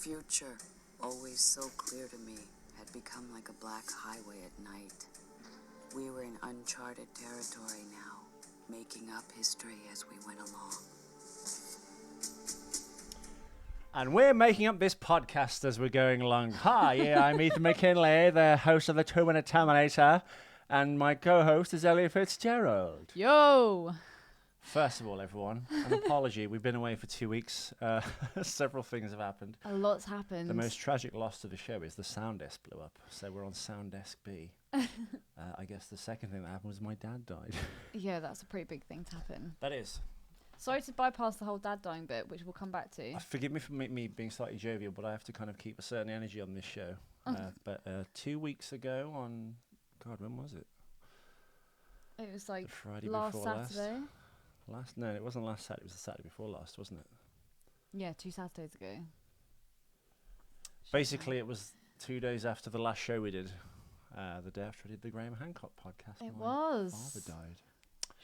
future, always so clear to me, had become like a black highway at night. We were in uncharted territory now, making up history as we went along. And we're making up this podcast as we're going along. Hi, I'm Ethan McKinley, the host of the 2-Minute Terminator, and my co-host is Elliot Fitzgerald. Yo! First of all, everyone, an apology. We've been away for 2 weeks. Several things have happened. A lot's happened. The most tragic loss to the show is the Sounddesk blew up. So we're on Sounddesk B. I guess the second thing that happened was my dad died. Yeah, that's a pretty big thing to happen. That is. Sorry to bypass the whole dad dying bit, which we'll come back to. Forgive me for me being slightly jovial, but I have to kind of keep a certain energy on this show. But 2 weeks ago on... God, when was it? It was like Friday last before Saturday. No, it wasn't last Saturday. It was the Saturday before last, wasn't it? Yeah, 2 Saturdays ago. Basically, it was 2 days after the last show we did. The day after I did the Graham Hancock podcast. It My was. father died.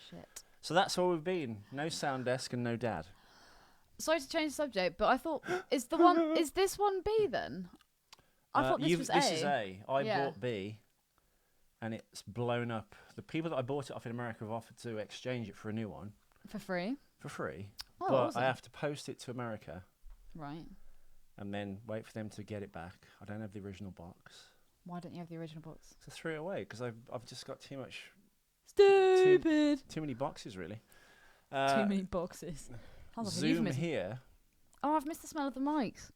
Shit. So that's where we've been. No Sounddesk and no dad. Sorry to change the subject, but I thought is this one B then? I thought this was A. This is A. I Yeah. bought B, and it's blown up. The people that I bought it off in America have offered to exchange it for a new one. For free? For free. Oh, but awesome. I have to post it to America Right. and then wait for them to get it back. I don't have the original box. Why don't you have the original box? So I threw it away because I've just got too Stupid. many boxes, really. Too many boxes. Sounds like a Zoom euphemism. here. Oh, I've missed the smell of the mics.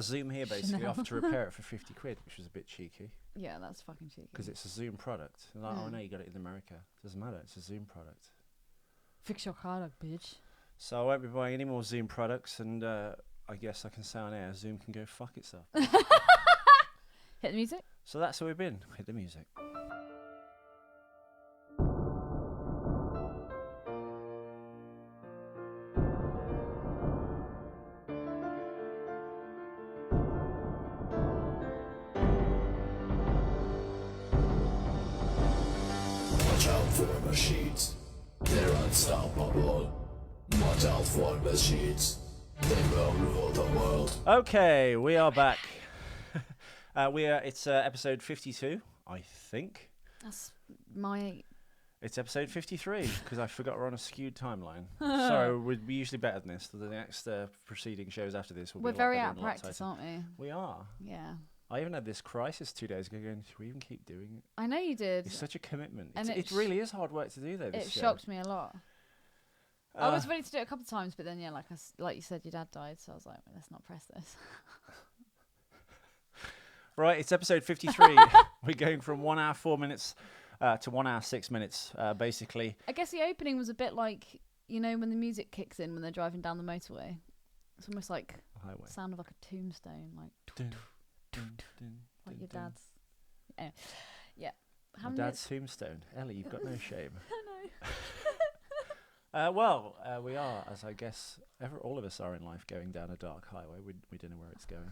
Zoom here basically Chanel. offered to repair it for 50 quid, which was a bit cheeky Yeah, that's fucking cheeky. because it's a Zoom product. And like, oh no, you got it in America. Doesn't matter. It's a Zoom product. Fix your car up, bitch. So I won't be buying any more Zoom products, and I guess I can say on air, Zoom can go fuck itself. Hit the music. So that's where we've been. Hit the music. Watch out for machines, they're unstoppable. Watch out for machines, they will rule the world. Okay, we are back. It's episode 52, I think. That's my... It's episode 53 because I forgot we're on a skewed timeline. So we're usually better than this. The next preceding shows after this will be We're a lot very better out of and a lot practice, tighter. aren't we? We are. Yeah. I even had this crisis 2 days ago going, should we even keep doing it? I know you did. It's such a commitment. And It really is hard work to do, though, this It show. shocked me a lot. I was ready to do it a couple of times, but then, yeah, like you said, your dad died, so I was like, well, let's not press this. Right, it's episode 53. We're going from 1 hour 4 minutes to 1 hour 6 minutes, basically. I guess the opening was a bit like, you know, when the music kicks in when they're driving down the motorway. It's almost like Highway. sound of like a tombstone, like Dun, dun, dun, like your dun, dun. dad's. Anyway, yeah. How My many dad's tombstone. Ellie, you've got no shame. I know. We are, as I guess all of us are in life, going down a dark highway. We don't know where it's going.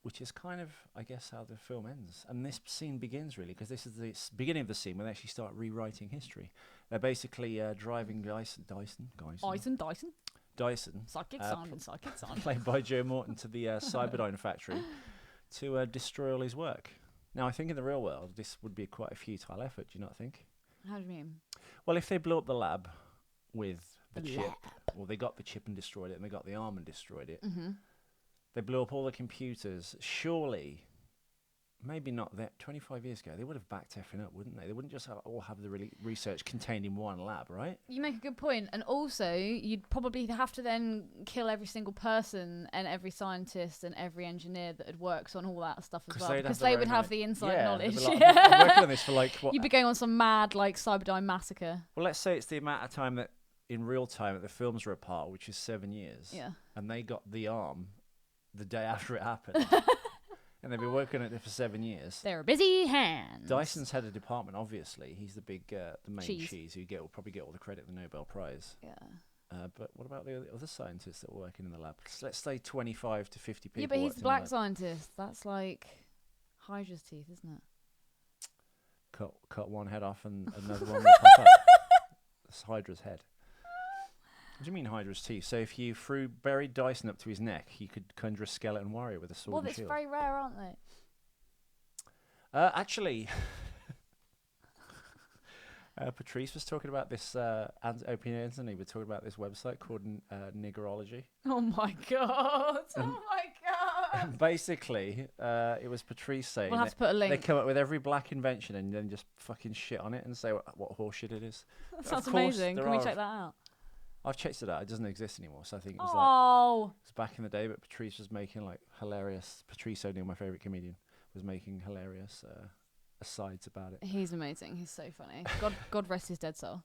Which is kind of, I guess, how the film ends. And this scene begins, really, because this is the beginning of the scene when they actually start rewriting history. They're basically driving Dyson, Psychic Simon. played by Joe Morton, to the Cyberdine factory to destroy all his work. Now, I think in the real world, this would be quite a futile effort, do you not think? How do you mean? Well, if they blew up the lab with the The chip, lab. or they got the chip and destroyed it, and they got the arm and destroyed it, Mm-hmm. they blew up all the computers, surely, maybe not that, 25 years ago, they would have backed effing up, wouldn't they? They wouldn't just all have the research contained in one lab, right? You make a good point, and also you'd probably have to then kill every single person and every scientist and every engineer that had worked on all that stuff as well, they'd because their they would own, have like- the inside yeah, knowledge. they'd be like, I've been working on this for like, what? You'd be going on some mad like Cyberdine massacre. Well, let's say it's the amount of time that, in real time, that the films were apart, which is 7 years. Yeah. And they got the arm the day after it happened. And they've been working on it for 7 years. They're busy hands. Dyson's head of department, obviously. He's the big, the main Cheese. cheese who will probably get all the credit for the Nobel Prize. Yeah. But what about the other scientists that were working in the lab? Let's say 25 to 50 people. Yeah, but he's worked the in black lab. scientist. That's like Hydra's teeth, isn't it? Cut one head off and another one will pop up. That's Hydra's head. What do you mean Hydra's teeth? So if you buried Dyson up to his neck, you could conjure a skeleton warrior with a sword Well, and it's shield. very rare, aren't they? Actually, Patrice was talking about this, opinions, and he was talking about this website called Niggerology. Oh my god! Oh my god! Basically, it was Patrice saying We'll have to put a link. they come up with every black invention and then just fucking shit on it and say what horseshit it is. That Of sounds course, amazing. there Can we are- check that out? I've checked it out. It doesn't exist anymore. So I think it was Oh, it's back in the day, but Patrice was making like hilarious. Patrice O'Neill, my favorite comedian, was making hilarious asides about it. he's amazing. He's so funny. God rest his dead soul.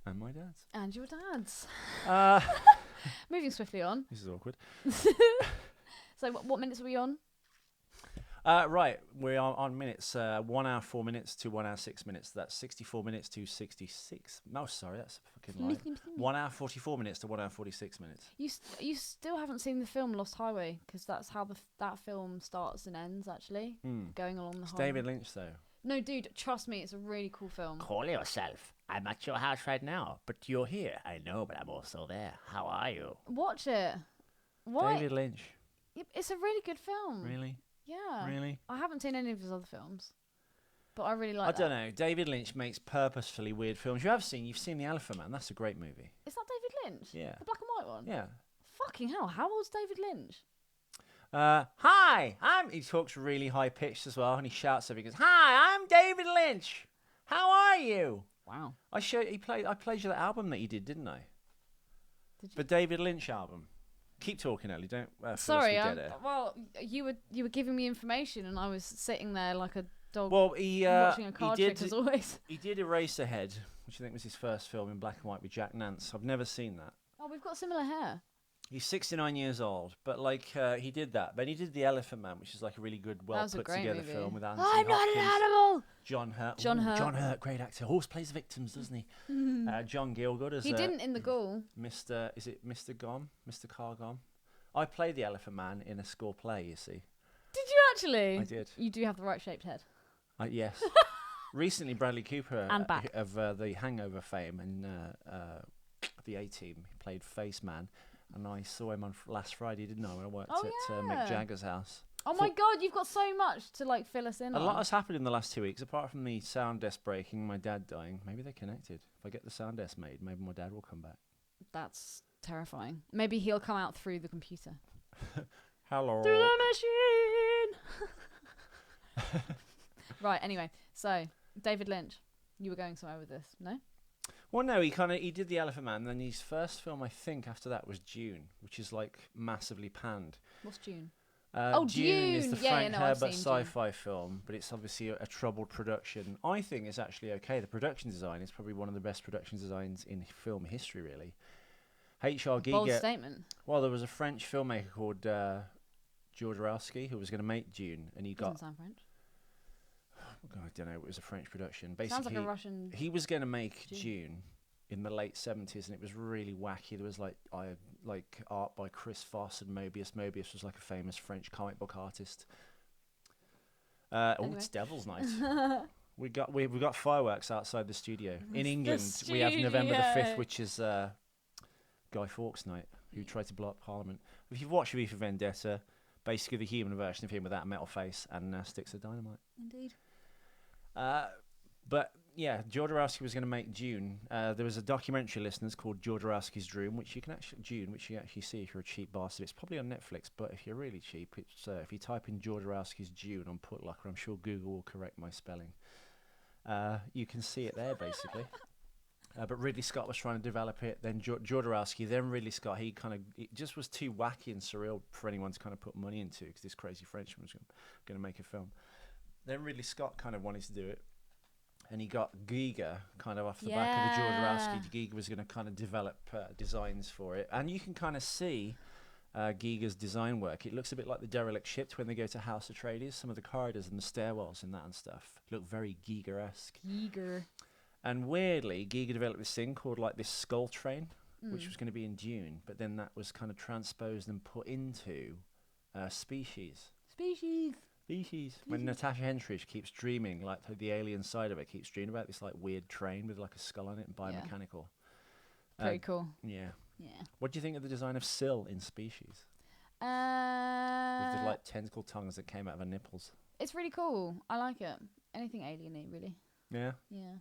And my dad's. And your dad's. Uh, Moving swiftly on. this is awkward. So what minutes are we on? Right, we're on minutes. 1 hour 4 minutes to 1 hour 6 minutes. That's 64 minutes to 66. No, sorry, that's a fucking lie. 1 hour 44 minutes to 1 hour 46 minutes. You still haven't seen the film Lost Highway, because that's how that film starts and ends, actually. Going along the It's highway. David Lynch, though. No, dude, trust me, it's a really cool film. Call yourself. I'm at your house right now, but you're here. I know, but I'm also there. How are you? Watch it. Why? David Lynch. Yep, it's a really good film. Really? Yeah. Really? I haven't seen any of his other films, but I really like I don't know. David Lynch makes purposefully weird films. You've seen The Elephant Man. That's a great movie. Is that David Lynch? Yeah. The black and white one? Yeah. Fucking hell, how old's David Lynch? Hi, he talks really high pitched as well, and he shouts everything. He goes, "Hi, I'm David Lynch. How are you?" Wow. I played you that album that you did, didn't I? Did you? The David Lynch album. Keep talking, Ellie. Don't. Sorry, fill us with dead air. well, you were giving me information, and I was sitting there like a dog Well, he watching a card he trick, did. as always. He did Eraserhead, which I think was his first film in black and white with Jack Nance. I've never seen that. Oh, we've got similar hair. He's 69 years old, but like he did that. Then he did The Elephant Man, which is like a really good, well was a put great together movie. film with Anthony I'm not an Hopkins, animal. John Hurt. John Hurt. John Hurt, great actor. Always plays victims, doesn't he? John Gielgud as He didn't in The Ghoul. Mr. Is it Mr. Gom? Mr. Carr Gom? I played The Elephant Man in a school play. You see. Did you actually? I did. You do have the right shaped head. Yes. Recently, Bradley Cooper And back. of the Hangover fame and the A-Team, he played Face Man, and I saw him on last Friday, didn't I? When I worked Oh, at Mick yeah. Jagger's house. Oh my god, you've got so much to like fill us in A on. lot has happened in the last 2 weeks, apart from the Sounddesk breaking, and my dad dying. Maybe they're connected. If I get the Sounddesk made, maybe my dad will come back. That's terrifying. Maybe he'll come out through the computer. Hello. Through the machine. Right. Anyway, so David Lynch, you were going somewhere with this, no? Well, no, he did The Elephant Man, and then his first film, I think, after that was Dune, which is like massively panned. What's June? Dune is the Dune. Yeah, Frank no, I've Herbert seen Dune. sci-fi film, but it's obviously a troubled production. I think it's actually okay. The production design is probably one of the best production designs in film history, really. H.R. Bold Giger. statement. Well, there was a French filmmaker called Jodorowsky who was going to make Dune, and he Doesn't got. sound French. I don't know. It was a French production. Basically, Sounds like a Russian. he was going to make Dune. Dune in the late 70s, and it was really wacky. There was like art by Chris Foss and Moebius. Moebius was like a famous French comic book artist. Oh, Anyway. it's Devil's Night. We've got fireworks outside the studio. In England, we have November the 5th, studio. which is Guy Fawkes Night, who tried to blow up Parliament. If you've watched V for Vendetta, basically the human version of him without a metal face and sticks of dynamite. Indeed. But yeah, Jodorowsky was going to make Dune. There was a documentary, listeners, called Jodorowsky's Dune, which you can actually see if you're a cheap bastard. It's probably on Netflix, but if you're really cheap, it's if you type in Jodorowsky's Dune on Putlocker, I'm sure Google will correct my spelling. You can see it there, basically. But Ridley Scott was trying to develop it. Then Jodorowsky, then Ridley Scott. It just was too wacky and surreal for anyone to kind of put money into, because this crazy Frenchman was going to make a film. Then Ridley Scott kind of wanted to do it, and he got Giger kind of off the back of the Jodorowsky. Giger was going to kind of develop designs for it, and you can kind of see Giger's design work. It looks a bit like the derelict ship when they go to House Atreides. Some of the corridors and the stairwells and that and stuff look very Giger-esque. Giger. And weirdly, Giger developed this thing called like this skull train, which was going to be in Dune, but then that was kind of transposed and put into Species. When Natasha Henstridge keeps dreaming, like the alien side of it keeps dreaming about this like weird train with like a skull on it and biomechanical. Pretty cool. Yeah. Yeah. What do you think of the design of Syl in Species? With the like tentacle tongues that came out of her nipples. It's really cool. I like it. Anything alien-y, really. Yeah. Yeah.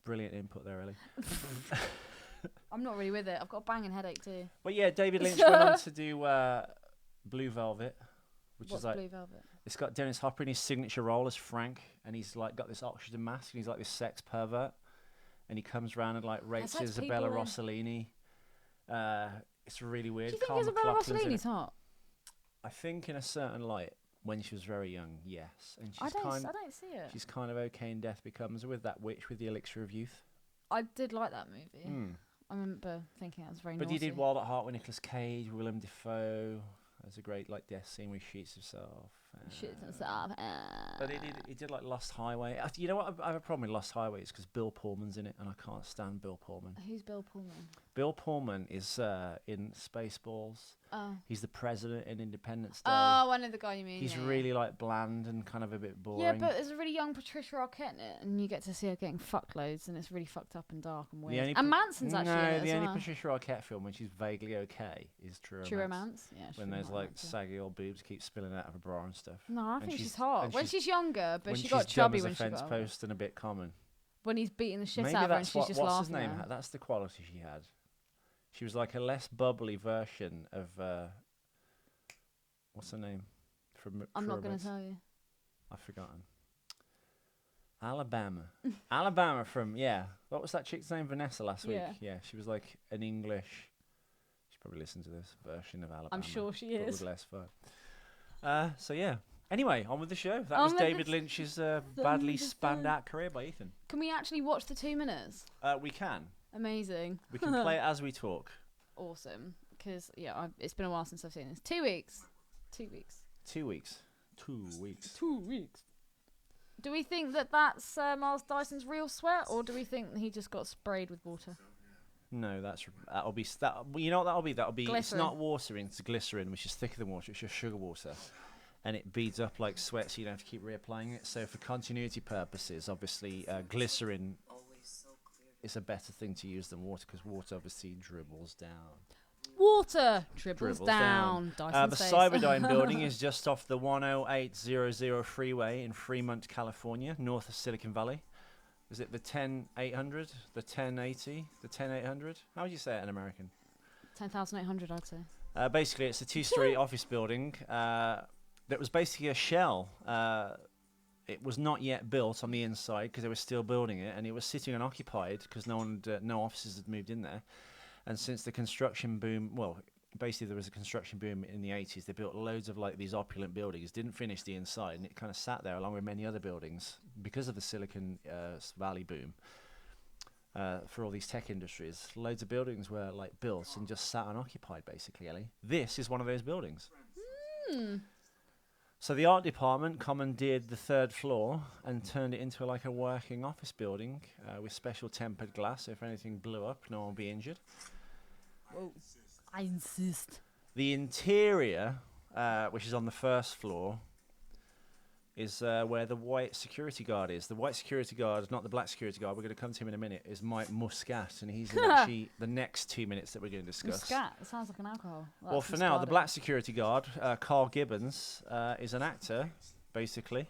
Brilliant input there, Ellie. I'm not really with it. I've got a banging headache too. But yeah, David Lynch went on to do Blue Velvet, which What's is like Blue Velvet? it's got Dennis Hopper in his signature role as Frank, and he's like got this oxygen mask, and he's like this sex pervert, and he comes around and like rapes sex Isabella people in. Rossellini. It's really weird. Do you think Carl Isabella McLaughlin's in Rossellini's it. hot? I think in a certain light, when she was very young, yes, and I she's don't see it. she's kind of okay in Death Becomes Her with that witch with the elixir of youth. I did like that movie. Mm. I remember thinking that was very But naughty. he did Wild at Heart with Nicolas Cage, Willem Dafoe. There's a great like death scene where he shoots himself. Shit himself. But he did like Lost Highway. You know what? I have a problem with Lost Highway is because Bill Pullman's in it, and I can't stand Bill Pullman. Who's Bill Pullman? Bill Pullman is in Spaceballs. Oh. He's the president in Independence Day. Oh, I know the guy you mean. He's yeah, really like bland and kind of a bit boring. Yeah, but there's a really young Patricia Arquette in it, and you get to see her getting fucked loads, and it's really fucked up and dark and weird. And Manson's actually in it the as only well. Patricia Arquette film when she's vaguely okay is True Romance. True Romance? Yeah. When those like saggy old boobs keep spilling out of her bra and stuff. No, I think she's- she's hot. and When she's younger, but when she got she's dumb chubby as a when she fence got older. post and a bit common. When he's beating the shit Maybe out of her and that's she's just what's laughing his name at her. had. That's the quality she had. She was like a less bubbly version of what's her name from. I'm not going to tell you. I've forgotten. Alabama. Alabama from What was that chick's name? Vanessa last week. Yeah. Yeah, she was like an English. She probably listened to this version of Alabama. I'm sure she but is. with less fun. So yeah. Anyway, on with the show. That On was with David the Lynch's badly spanned out career by Ethan. Can we actually watch the 2 minutes? We can. Amazing. We can play it as we talk. Awesome. Because, it's been a while since I've seen this. 2 weeks. 2 weeks. 2 weeks. 2 weeks. 2 weeks. Do we think that that's Miles Dyson's real sweat, or do we think that he just got sprayed with water? No, that'll be that. You know what that'll be? That'll be. Glycerin. It's not water, it's glycerin, which is thicker than water. It's just sugar water, and it beads up like sweat, so you don't have to keep reapplying it. So for continuity purposes, obviously, glycerin is a better thing to use than water because water obviously dribbles down. Water dribbles down. Dyson's The face. Cyberdine building is just off the 10800 freeway in Fremont, California, north of Silicon Valley. Is it the 10800, the 1080, the 10800? How would you say it in American? 10,800, I'd say. Basically, it's a two-story office building that was basically a shell. It was not yet built on the inside because they were still building it, and it was sitting unoccupied because no offices had moved in there. And since the construction boom, basically there was a construction boom in the 80s. They built loads of like these opulent buildings, didn't finish the inside, and it kind of sat there along with many other buildings because of the Silicon Valley boom. For all these tech industries, loads of buildings were like built and just sat unoccupied, basically. Ellie, this is one of those buildings. So the art department commandeered the third floor and turned it into like a working office building with special tempered glass. So if anything blew up, no one would be injured. Whoa. I insist. The interior, which is on the first floor, is where the white security guard is. The white security guard, not the black security guard, we're going to come to him in a minute, is Mike Muscat, and he's in actually the next 2 minutes that we're going to discuss. Muscat, it sounds like an alcohol. Well, for now, the black security guard, Carl Gibbons, is an actor, basically.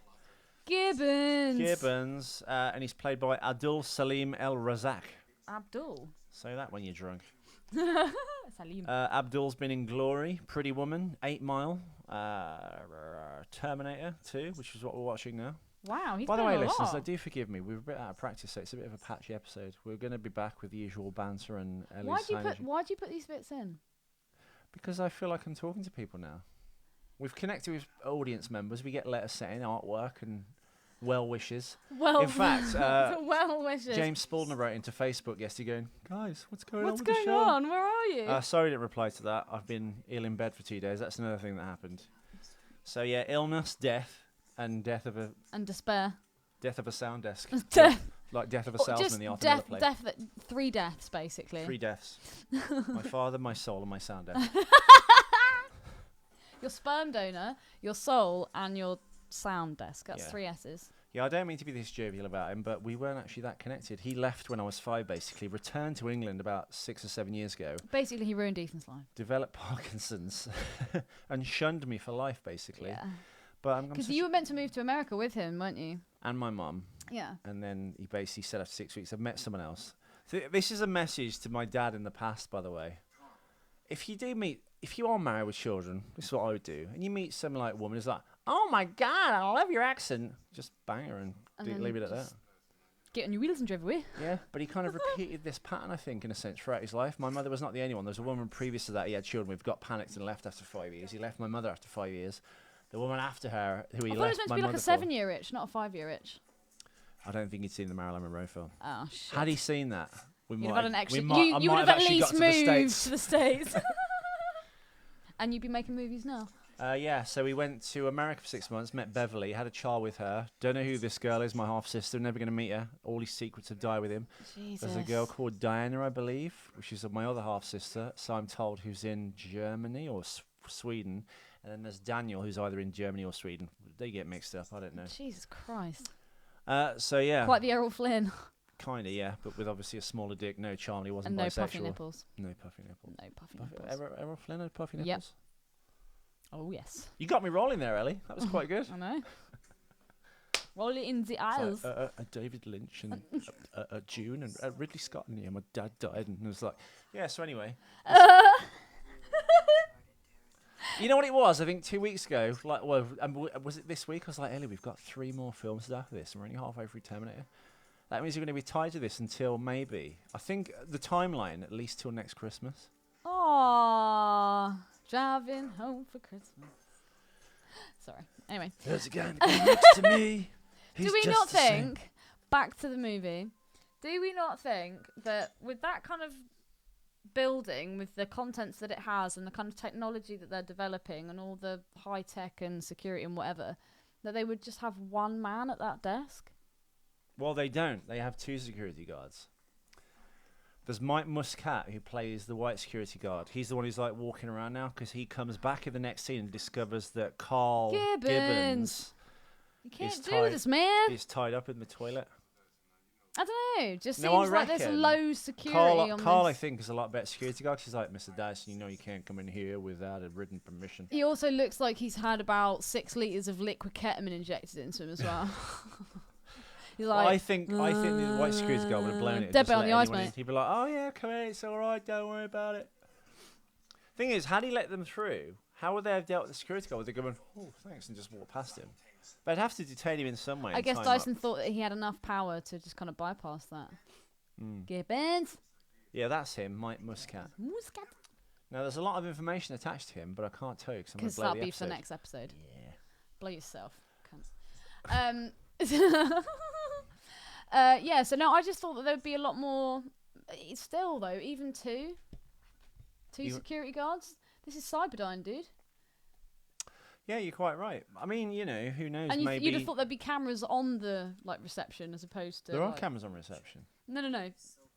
Gibbons. And he's played by Abdul Salaam El Razzac. Abdul. Say that when you're drunk. Salim. Abdul's been in Glory, Pretty Woman, 8 Mile, Terminator 2, which is what we're watching now. Wow, he's By the been way, in a listeners, lot. do forgive me. We're a bit out of practice, so it's a bit of a patchy episode. We're going to be back with the usual banter and Why do you put these bits in? Because I feel like I'm talking to people now. We've connected with audience members. We get letters sent in, artwork, and well wishes. Well, in fact, well wishes. James Spaldner wrote into Facebook yesterday going, guys, what's going on What's with the going show? on? Where are you? Sorry I didn't reply to that. I've been ill in bed for 2 days. That's another thing that happened. So yeah, illness, death, and death of and despair. a sound desk. Death. Like death of a Or salesman just in the Arthur Miller play. death. 3 deaths, basically. 3 deaths. My father, my soul, and my sound desk. Your sperm donor, your soul, and your sound desk. That's Yeah. 3 S's. Yeah, I don't mean to be this jovial about him, but we weren't actually that connected. He left when I was 5, basically, returned to England about 6 or 7 years ago, Basically, he ruined Ethan's life. developed Parkinson's, and shunned me for life, basically. Yeah. But I'm Because you were meant to move to America with him, weren't you? and my mum, Yeah. and then he basically said after 6 weeks, I've met someone else. So this is a message to my dad in the past, by the way. If you are married with children, this is what I would do, and you meet some like woman who's like, oh my God, I love your accent, just bang her and then leave it at that. just get on your wheels and drive away. Yeah, but he kind of repeated this pattern, I think, in a sense, throughout his life. My mother was not the only one. There was a woman previous to that he had children with, got panicked and left after 5 years. He left my mother after 5 years. The woman after her, who he I thought it was left meant my to be like mother a for. 7-year itch, not a 5-year itch. I don't think he'd seen the Marilyn Monroe film. Oh, shit. Had he seen that, we You'd might have had an extra. I You would might have at actually got least to the moved States. to the States. And you'd be making movies now. Yeah, so we went to America for 6 months, met Beverly, had a child with her. Don't know who this girl is, my half-sister, never going to meet her. All his secrets have died with him. Jesus. There's a girl called Diana, I believe, which is my other half-sister, so I'm told, who's in Germany or Sweden. And then there's Daniel, who's either in Germany or Sweden. They get mixed up, I don't know. Jesus Christ. So, yeah. Quite the Errol Flynn. Kind of, yeah, but with obviously a smaller dick, no charm, he wasn't And no bisexual. puffy nipples. No puffy nipples. No puffy nipples. Errol Flynn had puffy Yep. nipples? Oh, yes. You got me rolling there, Ellie. That was quite good. I know. Roll it in the It's eyes. like, David Lynch and June and Ridley Scott and yeah, my dad died and it was like, yeah. So anyway, you know what it was? I think 2 weeks ago, like, well, was it this week? I was like, Ellie, we've got 3 more films after this, and we're only halfway through Terminator. That means you're going to be tied to this until maybe, I think the timeline at least till next Christmas. Aww. Driving home for Christmas. Sorry. Anyway. There's a guy next to me. He's Do we just not the same. think, back to the movie, do we not think that with that kind of building, with the contents that it has and the kind of technology that they're developing and all the high tech and security and whatever, that they would just have one man at that desk? Well, they don't. They have 2 security guards. There's Mike Muscat, who plays the white security guard. He's the one who's like walking around now because he comes back in the next scene and discovers that Carl Gibbons You can't is do tied- this, man. is tied up in the toilet. I don't know. Just No, I seems like there's reckon low security on Carl, I this. think, is a lot better security guard. She's like, Mr. Dyson, you know you can't come in here without a written permission. He also looks like he's had about 6 litres of liquid ketamine injected into him as well. He's Well, like, I think the white security guard would have blown it. and Dead just bit on let the eyes, anyone in. mate. He'd be like, oh yeah, come in, it's all right, don't worry about it. Thing is, had he let them through, how would they have dealt with the security guard? Would they go, oh, thanks, and just walk past him? They'd have to detain him in some way. I and guess tie him Dyson up. thought that he had enough power to just kind of bypass that. Mm. Gibbons. Yeah, that's him, Mike Muscat. Now, there's a lot of information attached to him, but I can't tell you because I'm going Because to blow that'll the be for episode. next episode. Yeah. Blow yourself. Cunt. Yeah, so no, I just thought that there would be a lot more. Still, though, even two security guards. This is Cyberdine, dude. Yeah, you're quite right. I mean, you know, who knows? And maybe you'd have thought there'd be cameras on the reception as opposed to. there are like- cameras on reception. No.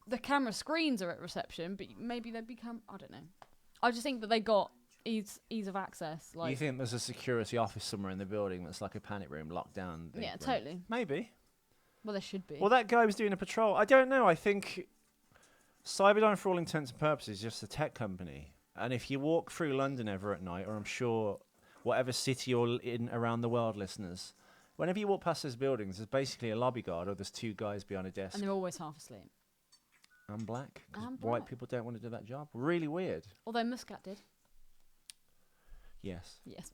The camera screens are at reception, but maybe they'd be I don't know. I just think that they got ease of access. Like, You think there's a security office somewhere in the building that's like a panic room, locked down? big yeah, room? totally. Maybe. Well, there should be. Well, that guy was doing a patrol. I don't know. I think Cyberdine, for all intents and purposes, is just a tech company. And if you walk through London ever at night, or I'm sure whatever city you're in around the world, listeners, whenever you walk past those buildings, there's basically a lobby guard or there's 2 guys behind a desk. And they're always half asleep. I'm black. 'Cause I'm white black. people don't want to do that job. Really weird. Although Muscat did. Yes. Yes.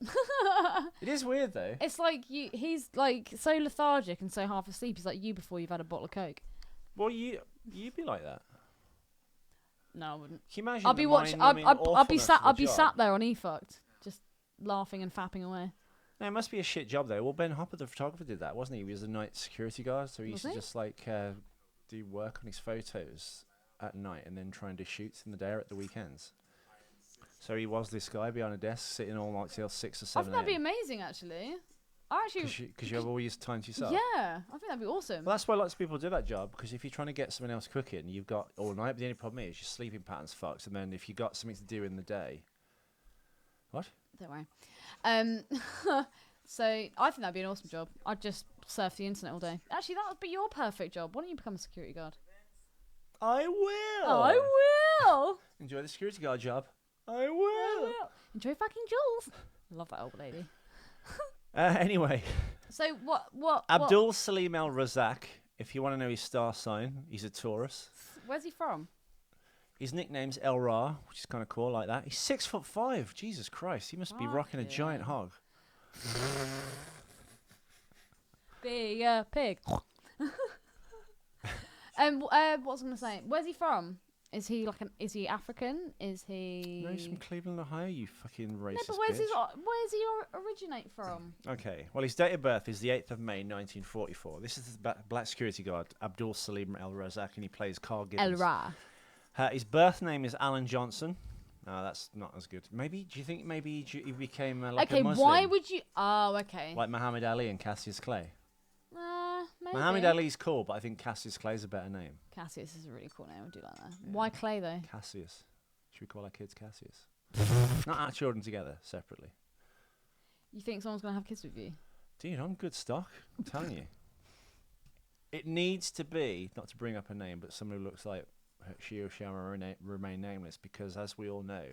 It is weird, though. It's like he's like so lethargic and so half asleep. He's like you before you've had a bottle of Coke. Well, you'd be like that. No, I wouldn't. Can you imagine I'll be the watching. mind-numbing I'd be awfulness sat. of the I'd be job? sat there on eFucked, just laughing and fapping away. No, it must be a shit job, though. Well, Ben Hopper, the photographer, did that, wasn't he? He was a night security guard, so he used Was to he? just, like, do work on his photos at night and then try and do shoots in the day or at the weekends. So he was this guy behind a desk, sitting all night till 6 or I 7 think that'd be a.m. amazing, actually. I actually. Because you have all your time to yourself. Yeah, I think that'd be awesome. Well, that's why lots of people do that job, because if you're trying to get someone else cooking, you've got all night, but the only problem is your sleeping pattern's fucked, and then if you've got something to do in the day... What? Don't worry. So I think that'd be an awesome job. I'd just surf the internet all day. Actually, that would be your perfect job. Why don't you become a security guard? I will. I will. Enjoy the security guard job. I will. Enjoy fucking Jules. Love that old lady. Anyway. So what? Abdul Salim Al Razzac, if you want to know his star sign, he's a Taurus. Where's he from? His nickname's El Ra, which is kind of cool, like that. He's 6'5". Jesus Christ, he must be rocking a giant hog. Big pig. What was I gonna say? Where's he from? Is he is he African? Is he? No, he's from Cleveland, Ohio. You fucking racist. No, but where's he originate from? Okay, well, his date of birth is the 8th of May, 1944. This is the black security guard, Abdul Salim El Razzac, and he plays Carl Gibbons. El Ra. His birth name is Alan Johnson. No, that's not as good. Maybe, do you think maybe he became like a Muslim? Why would you? Oh, okay. Like Muhammad Ali and Cassius Clay. Maybe. Muhammad Ali's cool, but I think Cassius Clay's a better name. Cassius is a really cool name. I do like that. Yeah. Why Clay though? Cassius. Should we call our kids Cassius? Not our children together, separately. You think someone's gonna have kids with you? Dude, I'm good stock. I'm telling you. It needs to be, not to bring up a name, but someone who looks like she or shall remain nameless, because as we all know,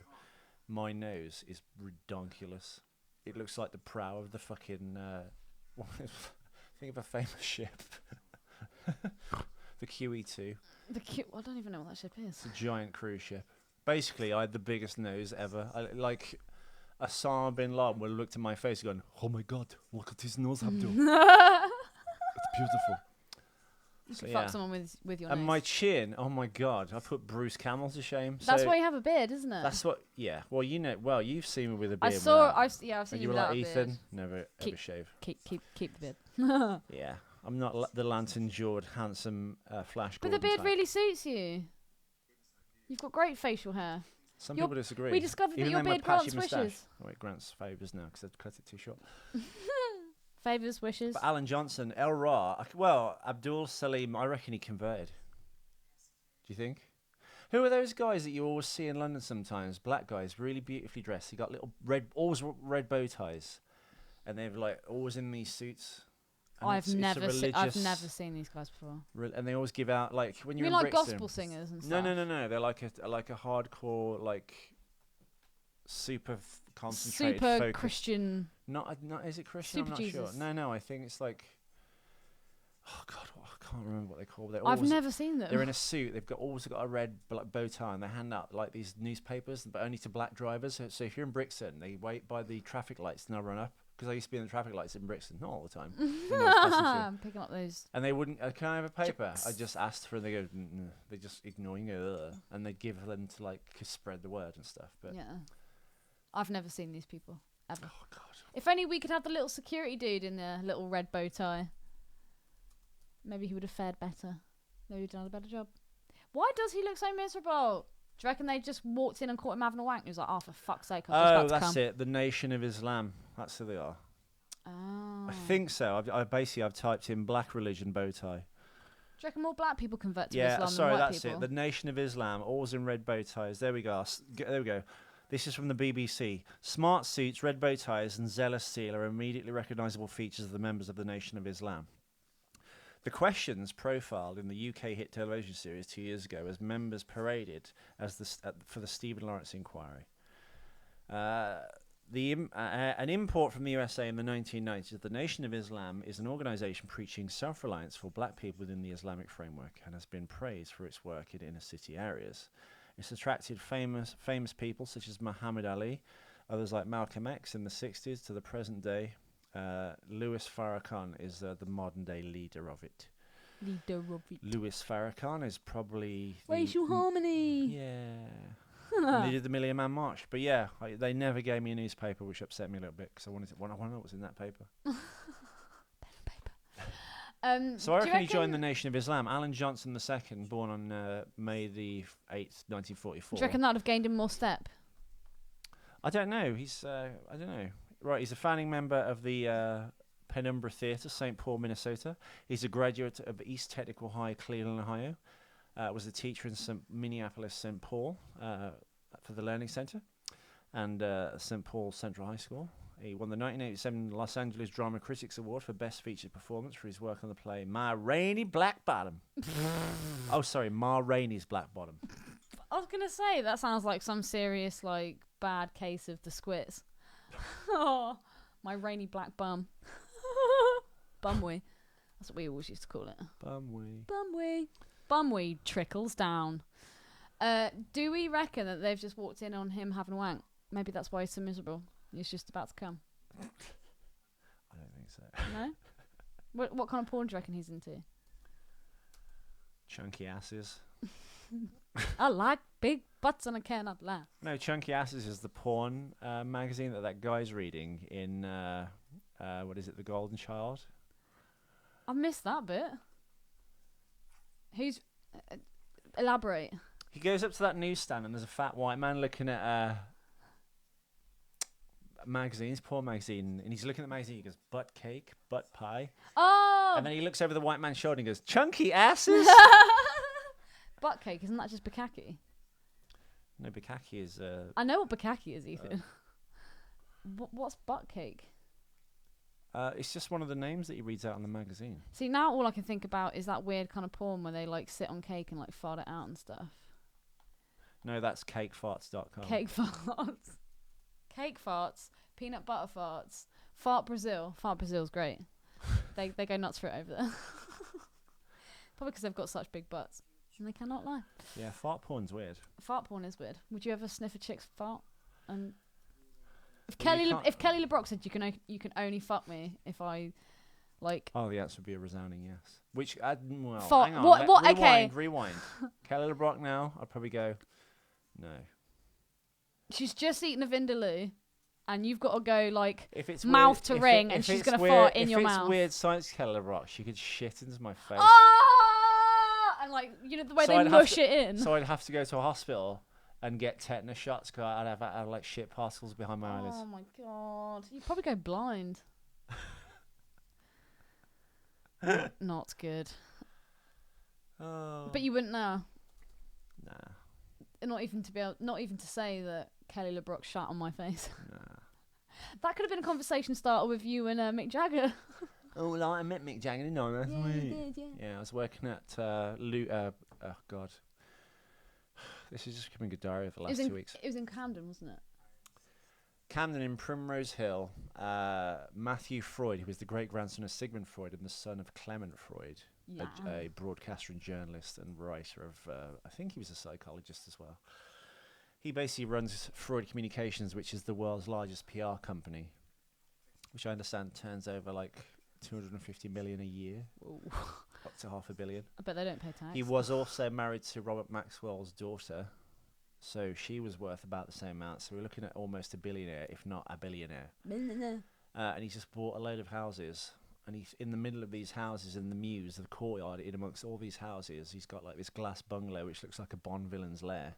my nose is redonkulous. It looks like the prow of the fucking think of a famous ship. The QE2. I don't even know what that ship is. It's a giant cruise ship. Basically, I had the biggest nose ever. Like Osama bin Laden would have looked at my face and gone, "Oh my god, look at his nose, Abdul. It's beautiful." You So, could fuck someone with your nose. And my chin, oh my god, I put Bruce Campbell to shame. That's so why you have a beard, isn't it? That's what. Yeah. Well, you know. Well, you've seen me with a beard. I've seen and you you were without like a Ethan, beard. never ever shave. Keep the beard. Yeah, I'm not the lantern-jawed, handsome Flash. But the Gordon beard type. really suits you. You've got great facial hair. Some people disagree. We discovered that Even your though my beard patchy grants moustache- wishes. Oh, it grants favours now because I've cut it too short. Favours, wishes. But Alan Johnson, El Ra, well, Abdul Salim, I reckon he converted. Do you think? Who are those guys that you always see in London sometimes? Black guys, really beautifully dressed. He got little always red bow ties, and they're like always in these suits. And I've never seen these guys before. And they always give out like when you're You in mean like Brixton. gospel singers and stuff? No. They're like a hardcore like super concentrated Super focus. Christian. Not is it Christian? Super I'm not Jesus. sure. No, I think it's like. Oh God, I can't remember what they call. I've never seen them. They're in a suit. They've always got a red bow tie, and they hand out like these newspapers, but only to black drivers. So if you're in Brixton, they wait by the traffic lights and they'll run up. Because I used to be in the traffic lights in Brixton, not all the time. I'm picking up those. And they wouldn't. Can I have a paper? Chips. I just asked for, and they go. They just ignore you, and they give them to like spread the word and stuff. But Yeah, I've never seen these people ever. oh God. If only we could have the little security dude in the little red bow tie. Maybe he would have fared better. Maybe he'd done a better job. Why does he look so miserable? Do you reckon they just walked in and caught him having a wank? He was like, "Oh, for fuck's sake, I was just about to that's come." it. The Nation of Islam. That's who they are. Oh. I think so. I've typed in black religion bow tie. Do you reckon more black people convert to Yeah, Islam sorry, than white that's people? it. The Nation of Islam, always in red bow ties. There we go. There we go. This is from the BBC. Smart suits, red bow ties, and zealous zeal are immediately recognisable features of the members of the Nation of Islam. The questions profiled in the UK hit television series 2 years ago as members paraded as for the Stephen Lawrence inquiry. An import from the USA in the 1990s, the Nation of Islam is an organisation preaching self-reliance for black people within the Islamic framework and has been praised for its work in inner city areas. It's attracted famous people such as Muhammad Ali, others like Malcolm X in the 60s to the present day. Louis Farrakhan is the modern day leader of it. Louis Farrakhan is probably racial harmony. Yeah. And they did the Million Man March, but yeah, they never gave me a newspaper, which upset me a little bit because I want to know what's in that paper. So I reckon he joined the Nation of Islam. Alan Johnson II, born on May the 8th, 1944. Do you reckon that'd have gained him more step? I don't know. I don't know. Right, he's a founding member of the Penumbra Theatre, St. Paul, Minnesota. He's a graduate of East Technical High, Cleveland, Ohio. Was a teacher in Minneapolis, St. Paul, for the Learning Center, and St. Paul Central High School. He won the 1987 Los Angeles Drama Critics Award for Best Featured Performance for his work on the play Ma Rainey Black Bottom. Oh, sorry, Ma Rainey's Black Bottom. I was gonna say that sounds like some serious like bad case of the squits. Oh, my rainy black bum. Bumwee. That's what we always used to call it. Bumwee. Bumwee. Bumwee trickles down. Do we reckon that they've just walked in on him having a wank? Maybe that's why he's so miserable. He's just about to come. I don't think so. No? What kind of porn do you reckon he's into? Chunky asses. I like big butts and I cannot lie. No, Chunky Asses is the porn magazine that guy's reading in, what is it, The Golden Child? I missed that bit. Who's... elaborate. He goes up to that newsstand and there's a fat white man looking at magazines, porn magazine, and he's looking at the magazine. He goes, butt cake, butt pie. Oh! And then he looks over the white man's shoulder and goes, chunky asses? Butt cake, isn't that just bukkake? No, bukkake is... I know what bukkake is, Ethan. What's butt cake? it's just one of the names that he reads out in the magazine. See, now all I can think about is that weird kind of porn where they like sit on cake and like fart it out and stuff. No, that's cakefarts.com. Cake farts. Cake farts. Peanut butter farts. Fart Brazil. Fart Brazil's great. They go nuts for it over there. Probably because they've got such big butts. And they cannot lie. Yeah, fart porn's weird. Fart porn is weird. Would you ever sniff a chick's fart? And if Well, Kelly LeBrock said you can only fuck me if I like. Oh, the answer would be a resounding yes. Which, well, Fart- hang on. what- okay. Rewind. Kelly LeBrock now, I'd probably go, no. She's just eaten a vindaloo, and you've got to go like If it's mouth weird, to if ring, it, and if she's it's gonna weird, fart in your If mouth. it's weird science, Kelly LeBrock, she could shit into my face. Ah! And like the way So they I'd have mush to- it in. So I'd have to go to a hospital and get tetanus shots because I'd have like shit particles behind my eyelids. Oh my god! You'd probably go blind. Not good. Oh. But you wouldn't know. Nah. Not even to say that Kelly LeBrock shat on my face. Nah. That could have been a conversation starter with you and Mick Jagger. Oh, like I met Mick Jagger, didn't I? That's Yeah, you weird. did, yeah. Yeah, I was working at oh god, this is just becoming a diary of the last 2 weeks. It was in Camden, wasn't it? Camden in Primrose Hill. Matthew Freud, who was the great grandson of Sigmund Freud and the son of Clement Freud, Yeah. a broadcaster and journalist and writer of, I think he was a psychologist as well. He basically runs Freud Communications, which is the world's largest PR company, which I understand turns over like 250 million a year, up to $500 million. I bet they don't pay tax. He was also married to Robert Maxwell's daughter, so she was worth about the same amount. So we're looking at almost a billionaire, if not a billionaire. And he's just bought a load of houses. And he's in the middle of these houses in the Mews, the courtyard, in amongst all these houses. He's got like this glass bungalow, which looks like a Bond villain's lair.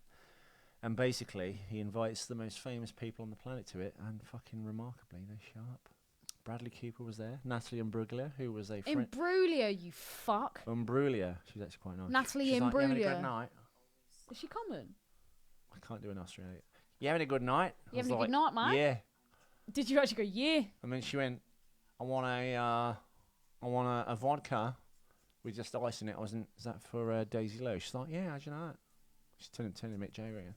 And basically, he invites the most famous people on the planet to it, and fucking remarkably, they show up. Bradley Cooper was there. Natalie Imbruglia, who was a friend. Imbruglia, you fuck. Imbruglia. She's actually quite nice. Natalie She's like, "You having a Imbruglia. good night?" Is she common? I can't do an Australian. You having a good night? You I was having a good like, night, mate? Yeah. Did you actually go, yeah? And then she went, I want a vodka with just ice in it. Is that for Daisy Lowe? She's like, yeah, how'd you know that? She's turning to Mick Jagger again.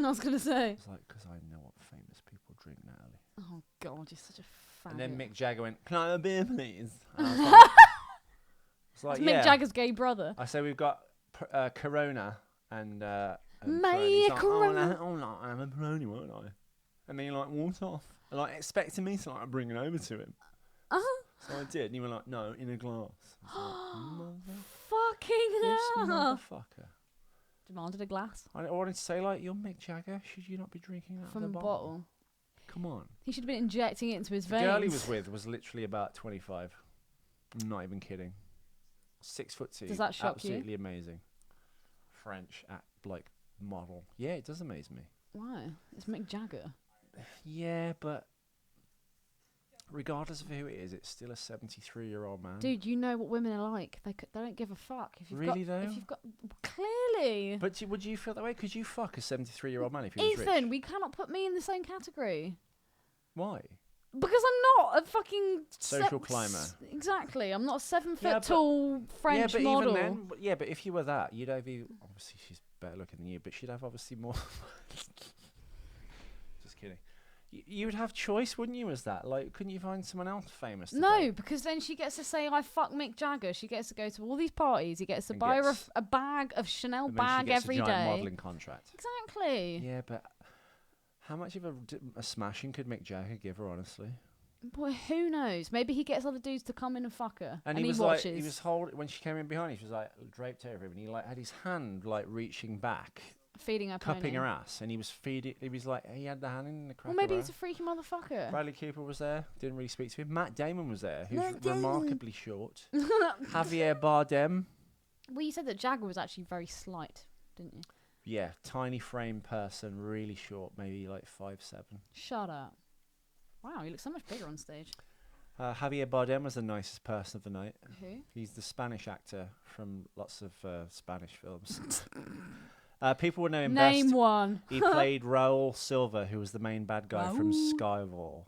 I was going to say. It's like, because I know what famous people drink, Natalie. Oh, God, you're such a faggot. And then Mick Jagger went, can I have a beer, please? And I was like, it's like, It's yeah. Mick Jagger's gay brother. I said, we've got Corona and May Peroni. He's like, Corona. oh, no, I have a Peroni, won't I? And then he like walked off. And like expecting me to like bring it over to him. Uh-huh. So I did. And he went like, no, in a glass. I was Fucking like, this hell. motherfucker. Demanded a glass I wanted to say, like, you're Mick Jagger. Should you not be drinking out from of a the bottle. Come on. He should have been injecting it into his The veins. girl he was with was literally about 25. I'm not even kidding. 6'2". Does that shock you? Absolutely amazing. French like model. Yeah, it does amaze me. Why? It's Mick Jagger. Yeah, but regardless of who it is, it's still a 73-year-old man. Dude, you know what women are like. They don't give a fuck. If you've Really, got, though? If you've got... Clearly. But would you feel that way? Could you fuck a 73-year-old man if he was Ethan, rich? we cannot put me in the same category. Why? Because I'm not a fucking Social climber. Exactly. I'm not a 7 foot Yeah, but- tall French but model. even then, yeah, but if you were that, you'd have obviously she's better looking than you, but she'd have obviously more. Just kidding. You would have choice, wouldn't you? As that, like, couldn't you find someone else famous? To No, date? because then she gets to say, "I fuck Mick Jagger." She gets to go to all these parties. He gets to And buy her gets- a bag of Chanel And then she bag gets every a giant day. modelling contract. Exactly. Yeah, but how much of a smashing could Mick Jagger give her, honestly? Boy, who knows? Maybe he gets other dudes to come in and fuck her, And he was watches. like, he was holding when she came in behind. He was like draped over him, and he like had his hand like reaching back, feeding her cupping pony. her ass, and he was feeding. He was like he had the hand in the crack. Well, maybe of he's her. a freaky motherfucker. Bradley Cooper was there. Didn't really speak to him. Matt Damon was there, who's Matt Damon. remarkably short. Javier Bardem. Well, you said that Jagger was actually very slight, didn't you? Yeah, tiny frame person, really short, maybe like 5'7". Shut up. Wow, he looks so much bigger on stage. Javier Bardem was the nicest person of the night. Who? He's the Spanish actor from lots of Spanish films. People would know him Name best. one. He played Raul Silva, who was the main bad guy from Raul? Skyfall.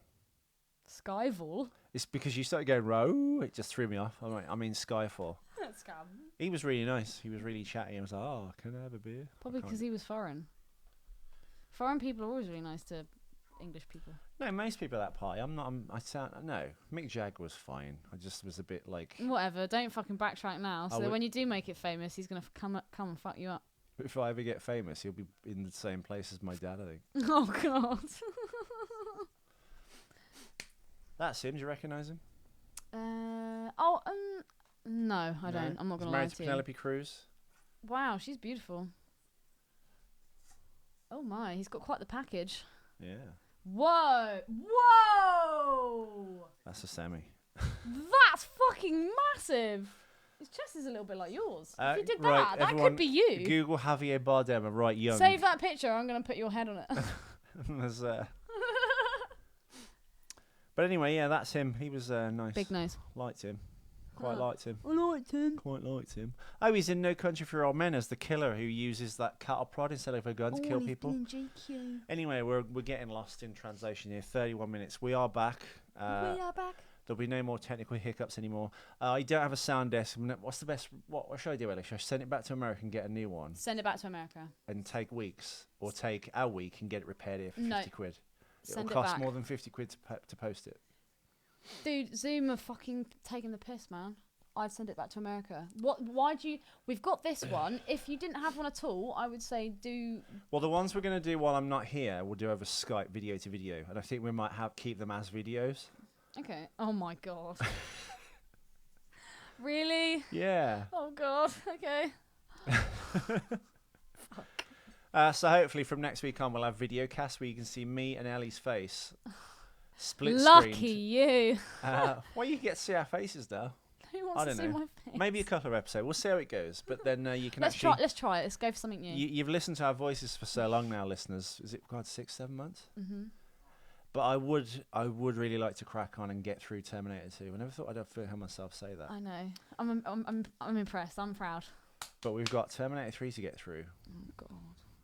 Skyfall? It's because you started going Raul, it just threw me off. I mean Skyfall. He was really nice. He was really chatty. I was like, oh, can I have a beer? Probably because he was foreign. Foreign people are always really nice to English people. No, most people at that party. No, Mick Jagger was fine. I just was a bit like. Whatever, don't fucking backtrack now. So would- when you do make it famous, he's going to come and fuck you up. If I ever get famous, he'll be in the same place as my dad, I think. Oh, God. That's him. Do you recognise him? No, I No? don't. I'm not He's going to lie married to you. Penelope Cruz. Wow, she's beautiful. Oh my, he's got quite the package. Yeah, Whoa! Whoa! that's a semi. That's fucking massive! His chest is a little bit like yours. If you did that, right, that everyone could be you. Google Javier Bardem and write young. Save that picture, I'm going to put your head on it. There's, But anyway, yeah, that's him. He was nice. Big nose. Liked him. Quite Oh. liked him. I liked him. Quite liked him. Oh, he's in No Country for Old Men as the killer who uses that cattle prod instead of a gun to kill people. Anyway, we're getting lost in translation here. 31 minutes. We are back. We are back. There'll be no more technical hiccups anymore. I don't have a sound desk. What's the best? What should I do, Ellie? Should I send it back to America and get a new one Send it back to America. and take weeks, or take a week and get it repaired here for No. 50 quid? Send It'll it cost back. more than 50 quid to post it. Dude, Zoom are fucking taking the piss, man. I'd send it back to America. Why do you... We've got this one. If you didn't have one at all, I would say do... Well, the ones we're going to do while I'm not here, we'll do over Skype, video to video, and I think we might keep them as videos. Okay. Oh, my God. Really? Yeah. Oh, God. Okay. So hopefully from next week on, we'll have video casts where you can see me and Ellie's face. Split Lucky screened. you. Well, you get to see our faces now. Who wants I to don't see know. my face? Maybe a couple of episodes. We'll see how it goes. But then you can Let's actually... try it. Let's go for something new. You've listened to our voices for so long now, listeners. Is it, God, 6-7 months? Mm-hmm. But I would really like to crack on and get through Terminator 2. I never thought I'd ever hear myself say that. I know. I'm impressed. I'm proud. But we've got Terminator 3 to get through. Oh, God.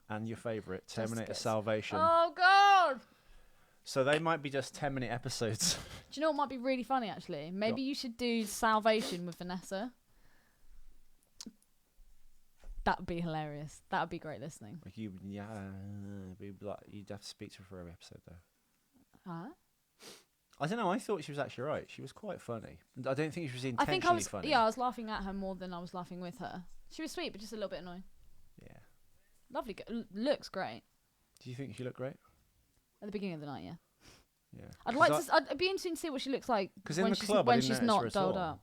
And your favourite, Terminator Justice. Salvation. Oh, God. So they might be just 10-minute episodes. Do you know what might be really funny, actually? Maybe you should do Salvation with Vanessa. That would be hilarious. That would be great listening. Like you'd have to speak to her for every episode, though. Huh? I don't know. I thought she was actually right. She was quite funny. I don't think she was I intentionally think I was. funny. Yeah, I was laughing at her more than I was laughing with her. She was sweet, but just a little bit annoying. Yeah. Lovely. Looks great. Do you think she looked great? At the beginning of the night, yeah. Yeah. I'd like to. I'd be interested to see what she looks like 'Cause in when the she's club, I when didn't she's notice her not at dolled all. up.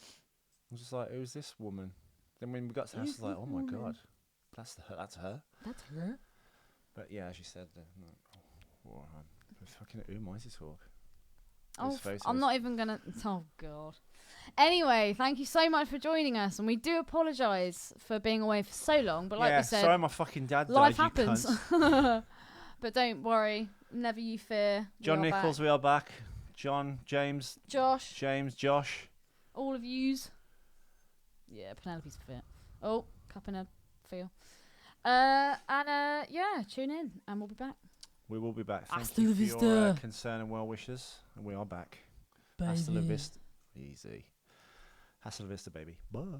I was just like, who's this woman? Then when we got to her, I was like, oh my God, that's her. That's her. But yeah, as you said, fucking who am I to talk? Oh, Those photos. I'm not even gonna. Oh God. Anyway, thank you so much for joining us, and we do apologise for being away for so long. But like yeah, we said, sorry, my fucking dad life died. You happens. cunt. But don't worry, never you fear. John we are Nichols, back. we are back. John, James, Josh, Josh. all of yous. Yeah, Penelope's fit. Oh, cup in a feel. Yeah, tune in, and we'll be back. We will be back. Thank Hasta you la for your vista. concern and well wishes. And we are back. Hasta la Baby. vista. Easy. Hasta la vista, baby. Bye.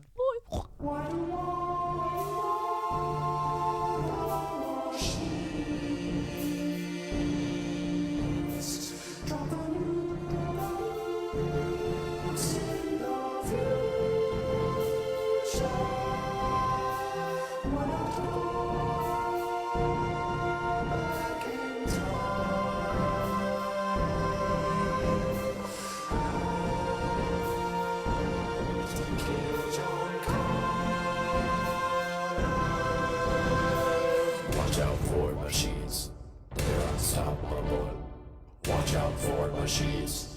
Watch out for machines. They're unstoppable. Watch out for machines.